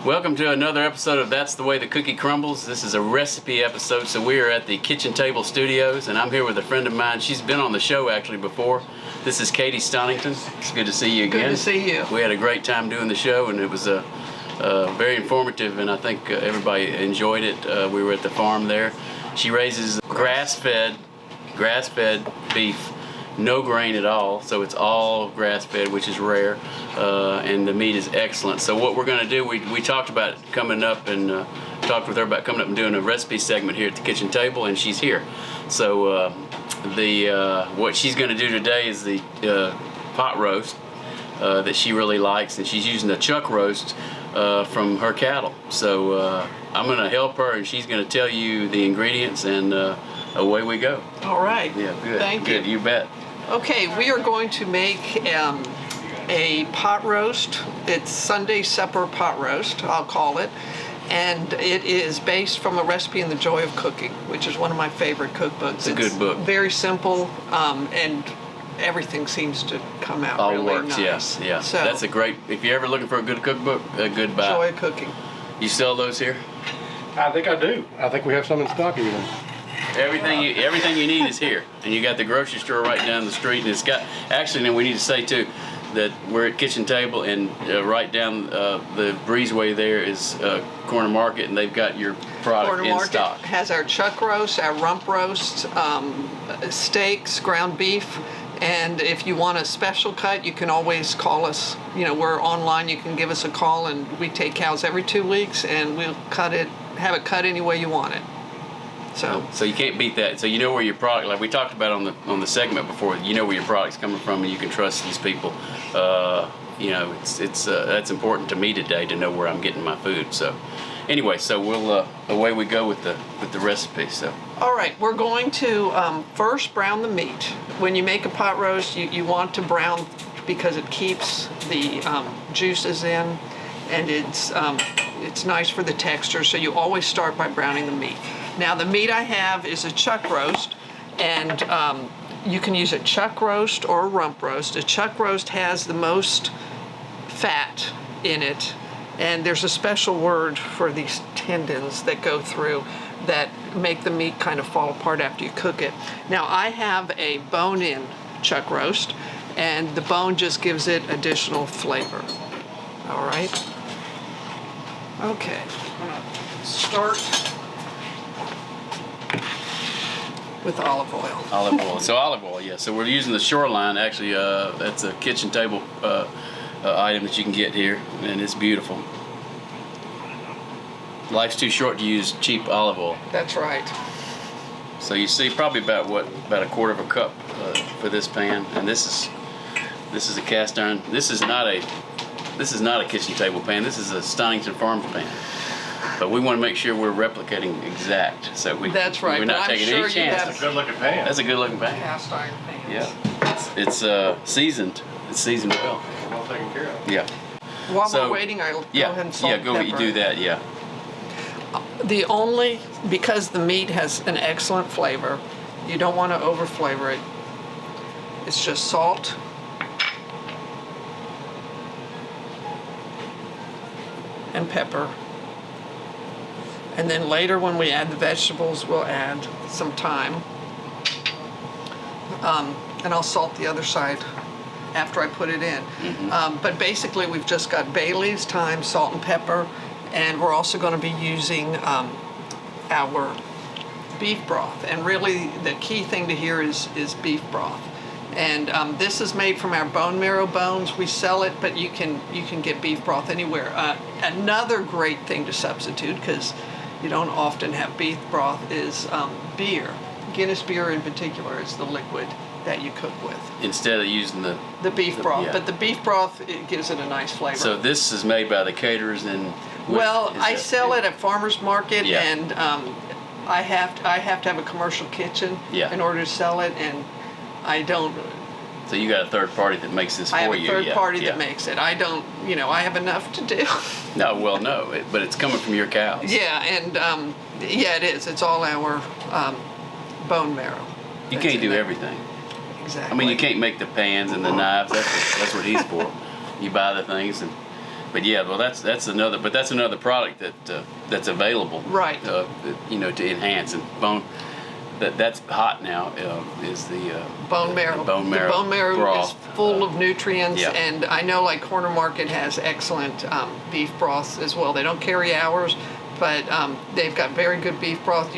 Welcome to another episode of That's the Way the Cookie Crumbles. This is a recipe episode, so we are at the Kitchen Table Studios, and I'm here with a friend of mine. She's been on the show actually before. This is Katie Stonnington. It's good to see you again. Good to see you. We had a great time doing the show, and it was very informative, and I think everybody enjoyed it. We were at the farm there. She raises grass-fed beef. No grain at all, so it's all grass-fed, which is rare, and the meat is excellent. So what we're going to do, we talked about coming up and talked with her about coming up and doing a recipe segment here at the kitchen table, and she's here. So what she's going to do today is the pot roast that she really likes, and she's using the chuck roast from her cattle. So I'm going to help her, and she's going to tell you the ingredients, and away we go. All right. Yeah, good. Thank you. Good, you bet. Okay, we are going to make a pot roast. It's Sunday supper pot roast, I'll call it. And it is based from a recipe in The Joy of Cooking, which is one of my favorite cookbooks. It's a good book. Very simple, and everything seems to come out All really works, nice. yes, yeah. So, that's a great, if you're ever looking for a good cookbook, a good buy. Joy of Cooking. You sell those here? I think I do. I think we have some in stock even. Everything you need is here, and you got the grocery store right down the street. And it's got, actually, then we need to say too that we're at Kitchen Table, and right down the breezeway there is Corner Market, and they've got your product Corner in Market stock. has our chuck roast, our rump roast, steaks, ground beef, and if you want a special cut, you can always call us. You know, we're online. You can give us a call, and we take cows every 2 weeks, and we'll cut it, have it cut any way you want it. So you can't beat that. So you know where your product, like we talked about on the segment before, you know where your product's coming from, and you can trust these people. You know, it's that's important to me today to know where I'm getting my food. So anyway, so we'll away we go with the recipe. So all right, we're going to first brown the meat. When you make a pot roast, you want to brown because it keeps the juices in, and it's nice for the texture. So you always start by browning the meat. Now the meat I have is a chuck roast, and you can use a chuck roast or a rump roast. A chuck roast has the most fat in it, and there's a special word for these tendons that go through that make the meat kind of fall apart after you cook it. Now I have a bone-in chuck roast, and the bone just gives it additional flavor. All right. Okay, I'm gonna start with olive oil. Olive oil. So olive oil, yeah. So we're using the Shoreline. Actually, that's a kitchen table item that you can get here, and it's beautiful. Life's too short to use cheap olive oil. That's right. So you see, probably about a quarter of a cup for this pan, and this is a cast iron. This is not a kitchen table pan. This is a Stonnington Farms pan. But we want to make sure we're replicating exact. So That's right. We're not taking any chances. That's a good looking pan. That's a good looking pan. Cast iron pans. Yeah. It's seasoned. It's seasoned well. Well taken care of. Yeah. While So, we're waiting, I'll go Yeah. ahead and salt Yeah. and Go. pepper. You do that. Yeah. Because the meat has an excellent flavor, you don't want to over flavor it. It's just salt, and pepper. And then later when we add the vegetables, we'll add some thyme. And I'll salt the other side after I put it in. But basically we've just got bay leaves, thyme, salt and pepper, and we're also going to be using our beef broth. And really the key thing to here is beef broth. And this is made from our bone marrow bones. We sell it, but you can get beef broth anywhere. Another great thing to substitute, because you don't often have beef broth, is beer. Guinness beer in particular is the liquid that you cook with. Instead of using the beef broth. yeah. But the beef broth, it gives it a nice flavor. So this is made by the caterers, and well, I sell it at farmers market, Yeah. and I have to have a commercial kitchen Yeah. in order to sell it, and I don't. So you got a third party that makes this for you. I have a third yeah. party yeah. that makes it. I don't, I have enough to do. No, well, no, but it's coming from your cows. Yeah, and yeah, it is. It's all our bone marrow. You that's can't in do there. everything. Exactly. I mean, you can't make the pans and the knives. That's what he's for. You buy the things, and But yeah, well, that's another product that's available. Right. You know, to enhance and bone. That's hot now. Is the bone marrow. The bone marrow. The bone marrow broth. is full of nutrients, Yeah. and I know like Corner Market has excellent beef broths as well. They don't carry ours, but they've got very good beef broth.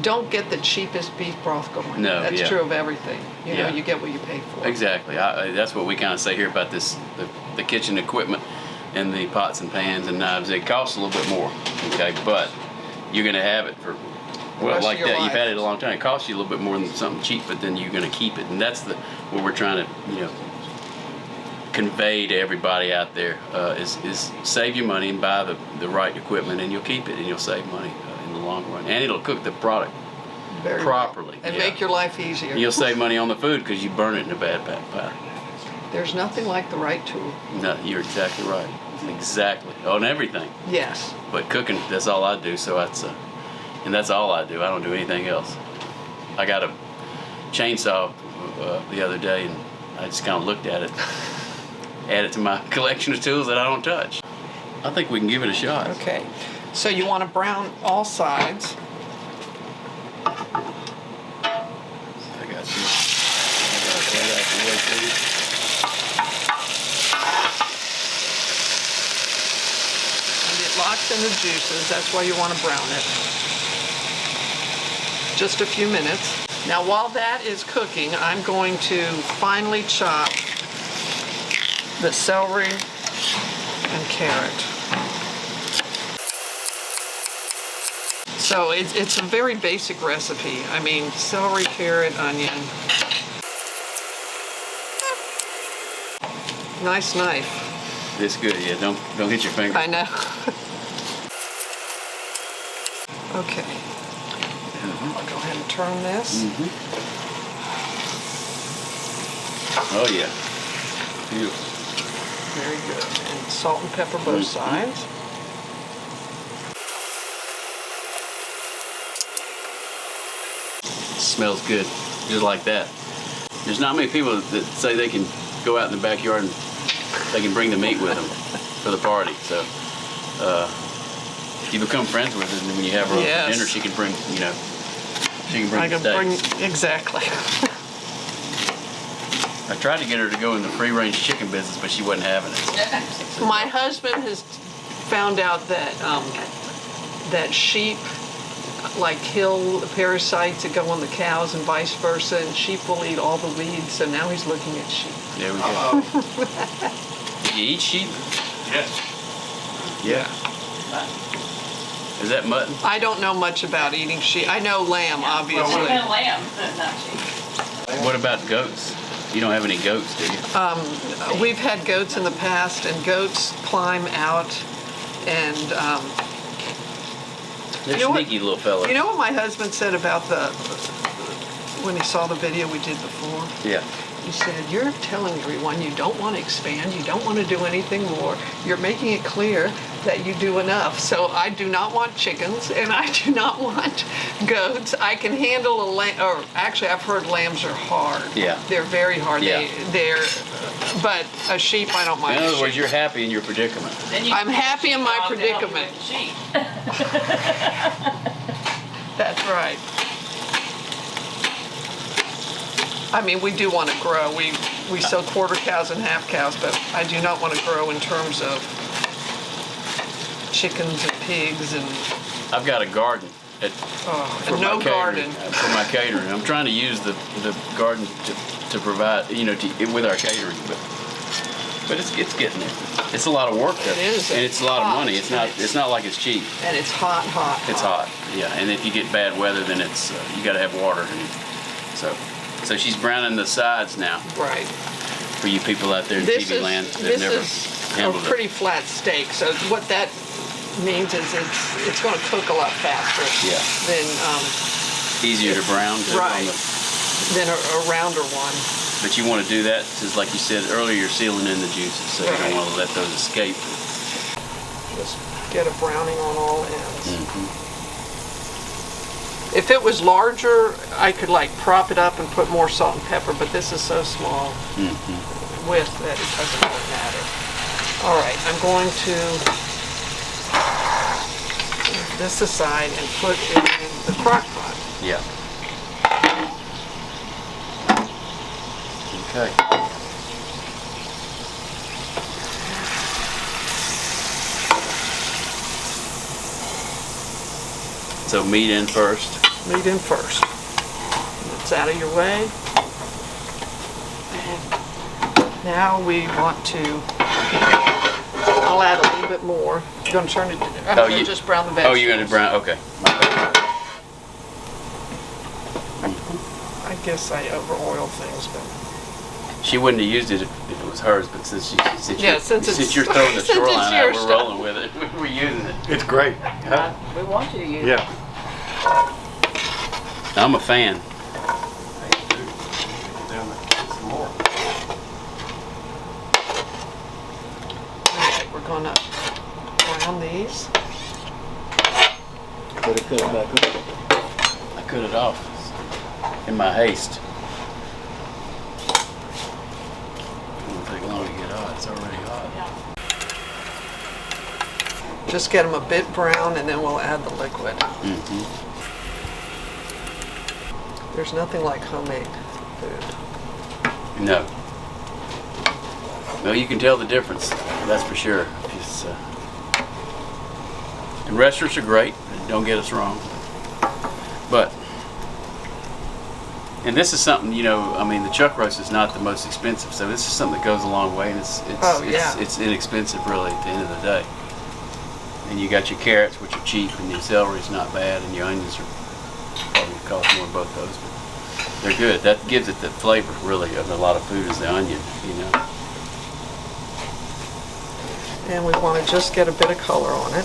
Don't get the cheapest beef broth going. No, that's yeah. true of everything. You know, Yeah. you get what you pay for. Exactly. That's what we kind of say here about this, the kitchen equipment and the pots and pans and knives. It costs a little bit more, okay, but you're going to have it for, well, rest like of your that. You've life. had it a long time. It costs you a little bit more than something cheap, but then you're going to keep it, and that's what we're trying to, you know, convey to everybody out there is save your money and buy the right equipment, and you'll keep it, and you'll save money in the long run, and it'll cook the product Very properly, well. And yeah. make your life easier. And you'll save money on the food because you burn it in a bad pot. There's nothing like the right tool. No, you're exactly right. Exactly. On everything. Yes. But cooking, that's all I do. So and that's all I do. I don't do anything else. I got a chainsaw the other day, and I just kind of looked at it, add it to my collection of tools that I don't touch. I think we can give it a shot. Okay. So you want to brown all sides. I got you. And it locks in the juices. That's why you want to brown it. Just a few minutes. Now while that is cooking, I'm going to finely chop the celery and carrot. So it's a very basic recipe. I mean, celery, carrot, onion. Nice knife. It's good. Yeah, don't hit your finger. I know. Okay. I'll go ahead and turn this. Oh yeah. Beautiful. Very good. And salt and pepper both sides. Smells good, just like that. There's not many people that say they can go out in the backyard and they can bring the meat with them for the party. So you become friends with her, and when you have her over Yes. for dinner, she can bring, you know, she can bring I the can steaks. bring, exactly. I tried to get her to go in the free-range chicken business, but she wasn't having it. My husband has found out that that sheep like kill parasites that go on the cows and vice versa, and sheep will eat all the weeds, so now he's looking at sheep. There we go. Do you eat sheep? Yes. Yeah. Is that mutton? I don't know much about eating sheep. I know lamb, obviously. And lamb, not sheep. What about goats? You don't have any goats, do you? We've had goats in the past, and goats climb out, and They're you know what- sneaky little fellas. you know what my husband said about when he saw the video we did before? Yeah. He said, "You're telling everyone you don't want to expand, you don't want to do anything more. You're making it clear that you do enough. So I do not want chickens, and I do not want goats. I can handle a lamb, or actually I've heard lambs are hard. Yeah. They're very hard. Yeah. But a sheep, I don't mind. In a other words, sheep. you're happy in your predicament. Then you I'm can happy in my dog to help you predicament. with the sheep. That's right. I mean, we do want to grow. We sell quarter cows and half cows, but I do not want to grow in terms of chickens and pigs and I've got a garden for and no my catering, garden. for my catering. I'm trying to use the garden to provide, you know, with our catering, but it's getting there. It's a lot of work though. It is. And it's a lot of Hot. money. It's not like it's cheap. And it's hot, hot. It's hot. Yeah, and if you get bad weather, then it's you got to have water. And so she's browning the sides now Right. for you people out there in This TV land that this never is a handled pretty it. flat steak. So what that means is it's going to cook a lot faster. Yeah. Than Easier to brown. right. Than a rounder one. But you want to do that because, like you said earlier, you're sealing in the juices, so you Right. don't want to let those escape. Just get a browning on all ends. Mm-hmm. If it was larger, I could like prop it up and put more salt and pepper, but this is so small Mm-hmm. with that it doesn't really matter. All right, I'm going to move this aside and put it in the crock pot. Yeah. Okay. So meat in first. Meat in first. It's out of your way. And now we want to, I'll add a little bit more. You're going to turn it, I'm going to just brown the vegetables. Oh, you're going to brown, okay. I guess I over-oil things, but. She wouldn't have used it if it was hers, but since Yeah, since you're throwing the since it's shoreline your out, we're stuff. rolling with it. We're using it. It's great. We want you to use it. Yeah. I'm a fan. Some more. Alright, we're gonna brown these. Better cut it back up. I cut it off in my haste. It won't take long to get hot. It's already hot. Just get them a bit brown and then we'll add the liquid. Mm-hmm. There's nothing like homemade food. No. Well, you can tell the difference. That's for sure. It's, and restaurants are great. Don't get us wrong. But, and this is something, you know, I mean, the chuck roast is not the most expensive, so this is something that goes a long way, and it's inexpensive really at the end of the day. And you got your carrots, which are cheap, and your celery is not bad, and your onions are probably cost more than both those, but they're good. That gives it the flavor really of a lot of food is the onion, you know. And we want to just get a bit of color on it.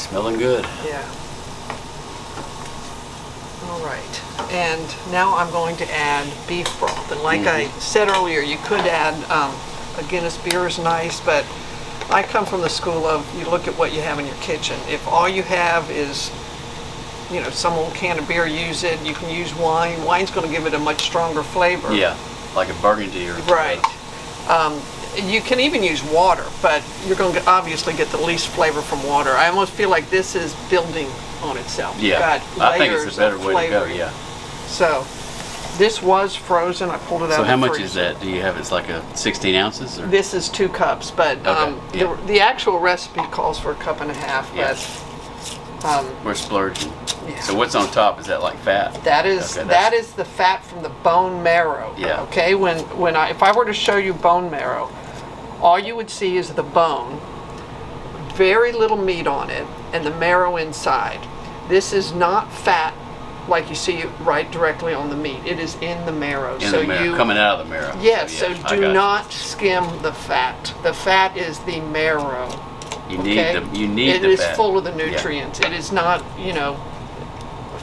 Smelling good. Yeah. All right. And now I'm going to add beef broth. And like I said earlier, you could add a Guinness beer is nice, but I come from the school of you look at what you have in your kitchen. If all you have is, you know, some old can of beer, use it. You can use wine. Wine's going to give it a much stronger flavor. Yeah, like a burgundy or Right. You can even use water, but you're going to obviously get the least flavor from water. I almost feel like this is building on itself. You've Yeah, got I think it's layers a better of way to go. flavor. Yeah. So this was frozen. I pulled it out. So of how the much freezer. is that? Do you have it's like a 16 ounces? Or? This is 2 cups, but Okay, yeah. the actual recipe calls for 1.5 cups. Yeah. But We're splurging. Yeah. So what's on top? Is that like fat? that is Okay, that is the fat from the bone marrow. Yeah. Okay. If I were to show you bone marrow, all you would see is the bone, very little meat on it, and the marrow inside. This is not fat like you see right directly on the meat. It is in the marrow. In the marrow, coming out of the marrow. Yes, So, so yeah, I got do you. not skim the fat. The fat is the marrow. You Okay? need It the is fat. full of the Yeah. nutrients. It is not, you know,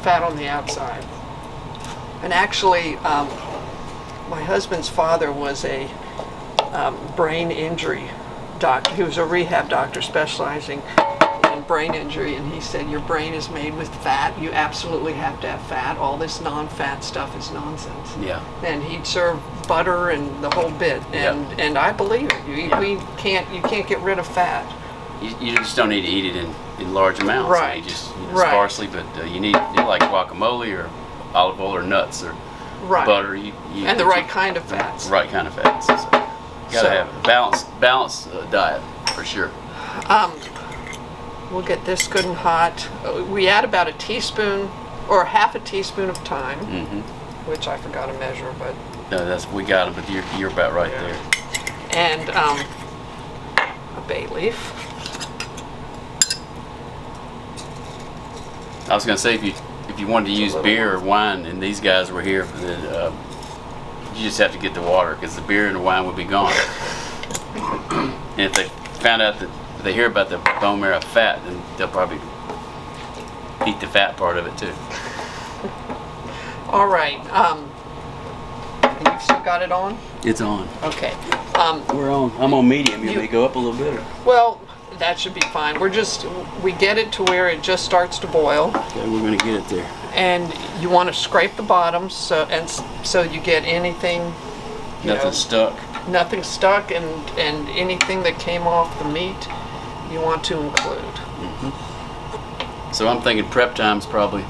fat on the outside. And actually, my husband's father was a brain injury doctor. He was a rehab doctor specializing in brain injury, and he said, your brain is made with fat. You absolutely have to have fat. All this non-fat stuff is nonsense. Yeah. And he'd serve butter and the whole bit. And I believe it. You can't get rid of fat. You just don't need to eat it in large amounts. Right. You just Right. sparsely, but you like guacamole or olive oil or nuts or Right. butter. And the right kind of fats. Right kind of fats. So, gotta have a balanced diet for sure. We'll get this good and hot. We add about a teaspoon or half a teaspoon of thyme, which I forgot to measure, but. No, we got them, but you're about right there. And a bay leaf. I was gonna say if you wanted to use beer or wine, and these guys were here, then you just have to get the water because the beer and the wine would be gone. And if they found out that if they hear about the bone marrow fat, then they'll probably eat the fat part of it too. All right. You've still got it on? It's on. Okay. We're on. I'm on medium. You want me to go up a little bit? Or? Well, that should be fine. We get it to where it just starts to boil. Okay, we're gonna get it there. And you want to scrape the bottom so you get anything you Nothing know, stuck. nothing stuck, and anything that came off the meat you want to include. So I'm thinking prep time's probably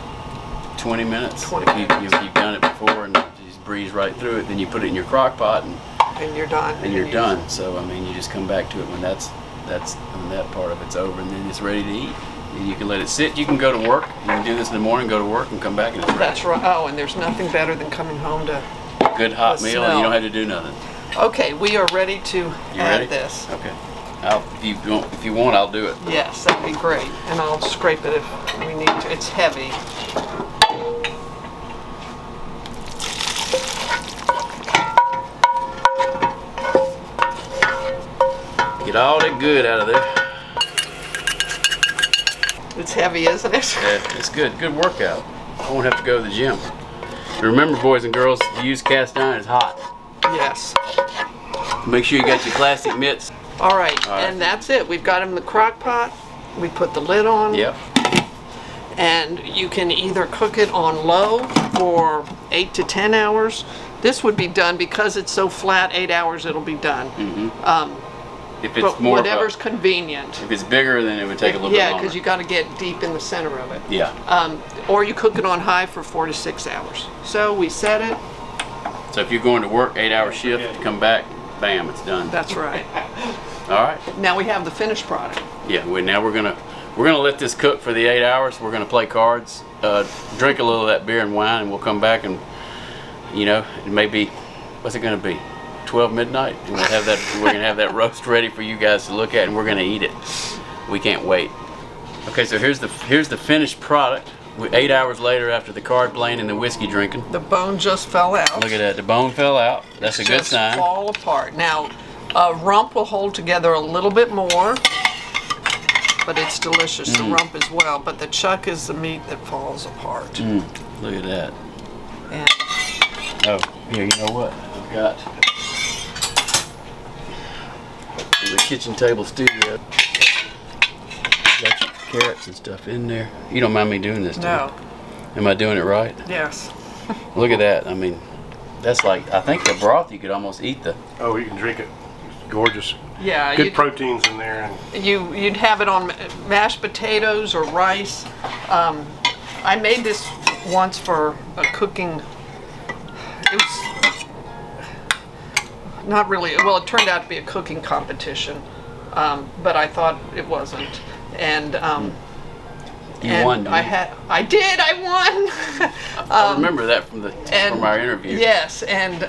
20 minutes. 20 minutes. If you've done it before and you just breeze right through it, then you put it in your crock pot And you're done. and you're done. So I mean, you just come back to it when when that part of it's over, and then it's ready to eat. And you can let it sit. You can go to work. You can do this in the morning, go to work, and come back and it's ready. That's right. Oh, and there's nothing better than coming home to. Good hot The meal, and smell. you don't have to do nothing. Okay, we are ready to You add ready? this. Okay. If you want, I'll do it. Yes, that'd be great. And I'll scrape it if we need to. It's heavy. Get all that good out of there. It's heavy, isn't it? Yeah, it's good. Good workout. I won't have to go to the gym. And remember, boys and girls, to use cast iron is hot. Yes. Make sure you got your plastic mitts. All right, All right. and that's it. We've got them in the crock pot. We put the lid on. Yep. And you can either cook it on low for 8 to 10 hours. This would be done because it's so flat. 8 hours, it'll be done. If it's But more, whatever's convenient. if it's bigger, then it would take a little bit Yeah, longer. because you got to get deep in the center of it. Yeah. Or you cook it on high for 4 to 6 hours. So we set it. So if you're going to work 8-hour shift, come back, bam, it's done. That's right. All right. Now we have the finished product. Yeah. Now we're gonna let this cook for the 8 hours. We're gonna play cards, drink a little of that beer and wine, and we'll come back and, it may be, what's it gonna be? 12 midnight, and we'll have that. We're gonna have that roast ready for you guys to look at, and we're gonna eat it. We can't wait. Okay, so here's the finished product. 8 hours later, after the card playing and the whiskey drinking. The bone just fell out. Look at that. The bone fell out. That's a good Just sign. fall apart. Now, rump will hold together a little bit more, but it's delicious. The rump as well. But the chuck is the meat that falls apart. Look at that. And Oh, here, you know what? I've got the kitchen table studio. Got your carrots and stuff in there. You don't mind me doing this, do you? no, Am I doing it right? yes. Look at that. I mean, that's like, I think the broth, you could almost eat the... Oh, you can drink it. It's gorgeous. Yeah, Good proteins in there. And you'd have it on mashed potatoes or rice. I made this once for a cooking. It was not really, well, it turned out to be a cooking competition, but I thought it wasn't. And You and won, didn't you? I won. I remember that from And our interview. Yes, and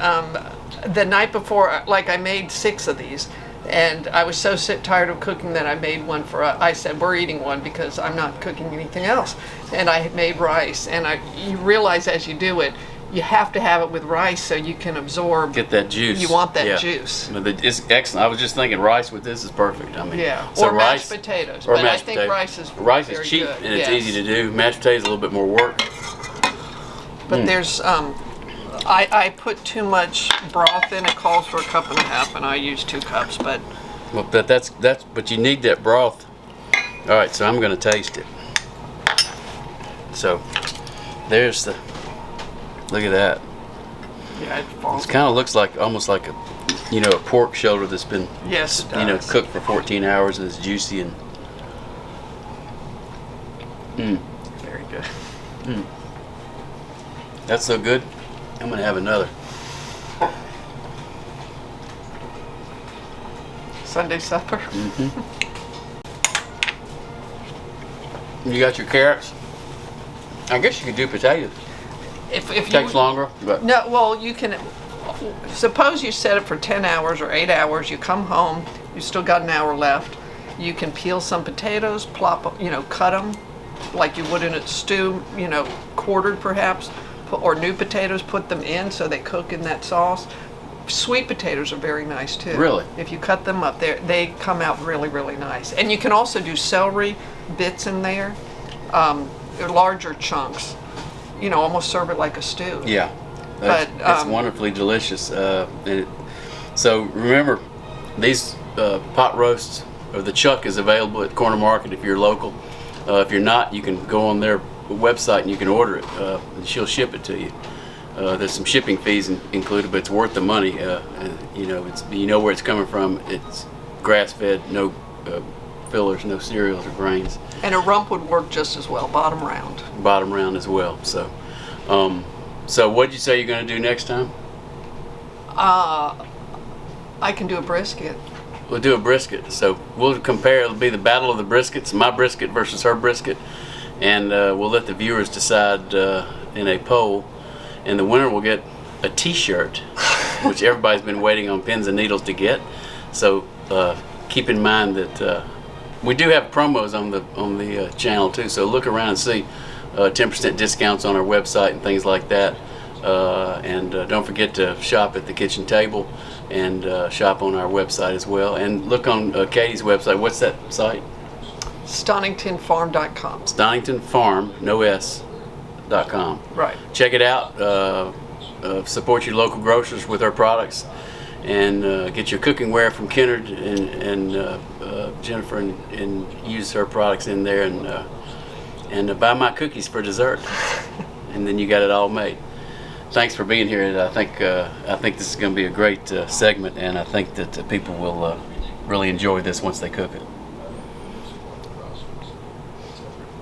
the night before, like I made 6 of these, and I was so tired of cooking that I made one for. I said we're eating one because I'm not cooking anything else, and I had made rice, and you realize as you do it, you have to have it with rice so you can absorb. Get that juice. You want that Yeah. juice. But it's excellent. I was just thinking rice with this is perfect. I mean, Yeah, so or rice, mashed potatoes. or But I mashed think potatoes. rice is is very cheap good, and it's yes. easy to do. Mashed potatoes a little bit more work. But there's I put too much broth in. It calls for 1.5 cups, and I use 2 cups. But Well, but you need that broth. All right, so I'm going to taste it. So there's the. Look at that. yeah, it falls. It kind of looks like almost like a pork shoulder that's been Yes, it does. cooked for 14 hours and it's juicy and. Very good. That's so good. I'm gonna have another. Sunday supper. You got your carrots. I guess you could do potatoes. If It takes longer, but No, well, you can. Suppose you set it for 10 hours or 8 hours. You come home. You still got an hour left. You can peel some potatoes, cut them like you would in a stew. Quartered perhaps, or new potatoes. Put them in so they cook in that sauce. Sweet potatoes are very nice too. Really? If you cut them up, they come out really, really nice. And you can also do celery bits in there, larger chunks. Almost serve it like a stew. yeah, But, it's wonderfully delicious. So remember, these pot roasts, or the chuck, is available at Corner Market if you're local. If you're not, you can go on their website and you can order it. And she'll ship it to you. There's some shipping fees included, but it's worth the money. You know where it's coming from. It's grass-fed, no fillers, no cereals or grains. And a rump would work just as well, bottom round. Bottom round as well. So, so what'd you say you're going to do next time? I can do a brisket. We'll do a brisket. So we'll compare. It'll be the battle of the briskets, my brisket versus her brisket, and we'll let the viewers decide in a poll. And the winner will get a T-shirt, which everybody's been waiting on pins and needles to get. So keep in mind that we do have promos on the channel too. So look around and see 10% discounts on our website and things like that. And don't forget to shop at the kitchen table and shop on our website as well. And look on Katie's website. What's that site? Stonningtonfarm.com. Stonnington no S.com. Right. Check it out. Support your local grocers with our products, and get your cooking ware from Kennard and Jennifer, and use her products in there, and buy my cookies for dessert, and then you got it all made. Thanks for being here. I think this is going to be a great segment, and I think that people will really enjoy this once they cook it.